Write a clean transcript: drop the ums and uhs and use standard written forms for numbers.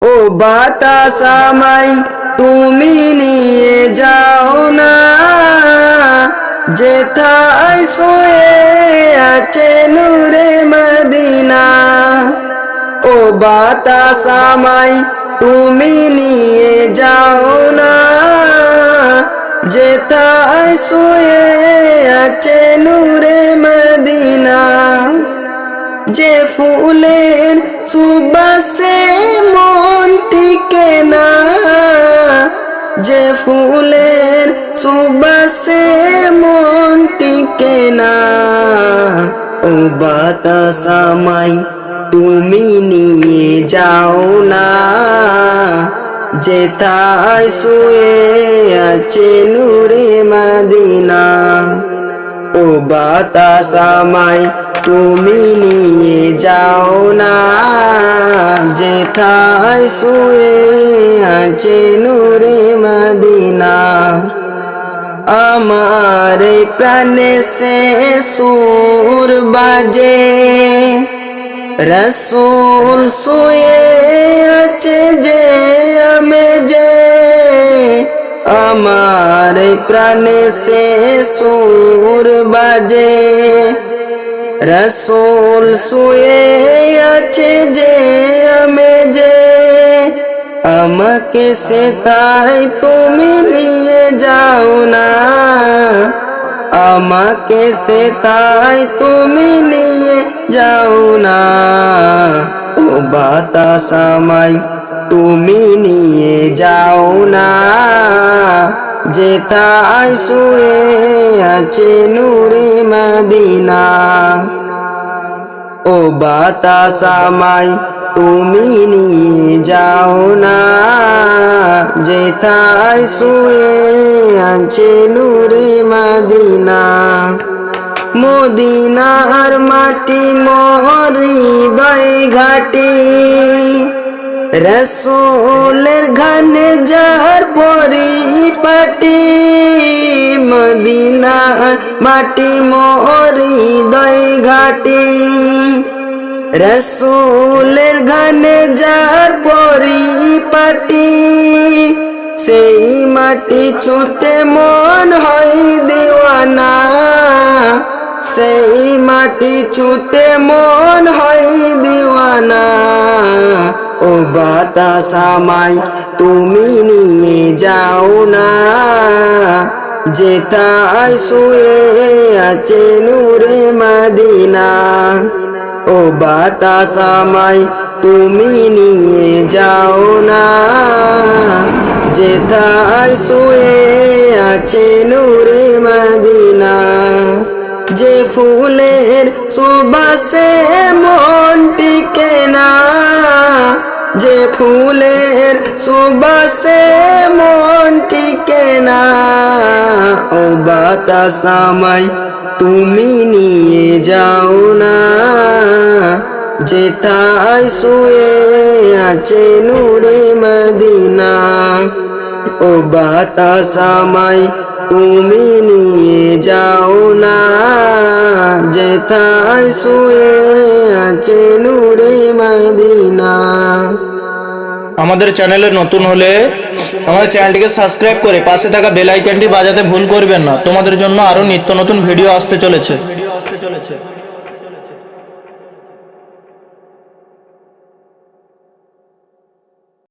ও বাতাস আমায় তুমি নিয়ে যাও না, যেথায় শুয়ে আছে নূরে মদিনা। ও বাতাস আমায় তুমি নিয়ে যাও না, যেথায় শুয়ে আছে নূরে মদিনা। যে ফুলের সুবাসে মন টিকে না, যে ফুলের সুবাসে মন টিকে না। ও বাতাস আমায় তুমি নিয়ে যাও না, যেথায় শুয়ে আছে নূরে মদিনা। ও বাতাস আমায় তুমি নিয়ে যাও না, যেথায় শুয়ে আছে নূরে মদিনা। আমার প্রাণে সে সুর বাজে, রসূল শুয়ে আছে যে আমি যে। আমার প্রাণে সে সুর বাজে, রসূল শুয়ে আছে যে আমি যে। আমাকে সে তাই তুমি নিয়ে যাও না, আমাকে সে তাই তুমি নিয়ে যাও না। ও বাতাস আমায় তুমি নিয়ে যাও না, যেথায় শুয়ে আছে নূরে মদিনা। ও বাতাস আমায় তুমি নিয়ে যাও না, যেথায় শুয়ে আছে নূরে মদিনা। মদিনার মাটি মোর হৃদয় ঘাটি, রসূলের ঘানে যার পরিপাটি। মদিনার মাটি মোর হৃদয় ঘাটি, রসূলের ঘানে যার পরিপাটি। সেই মাটি ছুঁতে মন হয় দিওয়ানা, সেই মাটি ছুঁতে মন হয় দিওয়ানা। ও বাতাস আমায় তুমি নিয়ে যাও না, যেথায় শুয়ে আছে নূরে মদিনা। ও বাতাস আমায় তুমি নিয়ে যাও না, যেথায় শুয়ে আছে নূরে মদিনা। যে ফুলের সুবাসে মন টিকে না, যে ফুলের সুবাসে মন টিকে না। ও বাতাস আমায় তুমি নিয়ে যাও না, যেথায় শুয়ে আছে নূরে মদিনা। ও বাতাস আমায় তুমি নিয়ে যাও না, যেথায় শুয়ে আছে নূরে মদিনা। আমাদের চ্যানেলে নতুন হলে আমাদের চ্যানেলটিকে সাবস্ক্রাইব করে পাশে থাকা বেল আইকনটি বাজাতে ভুল করবেন না। তোমাদের জন্য আরো নিত্য নতুন ভিডিও আসতে চলেছে।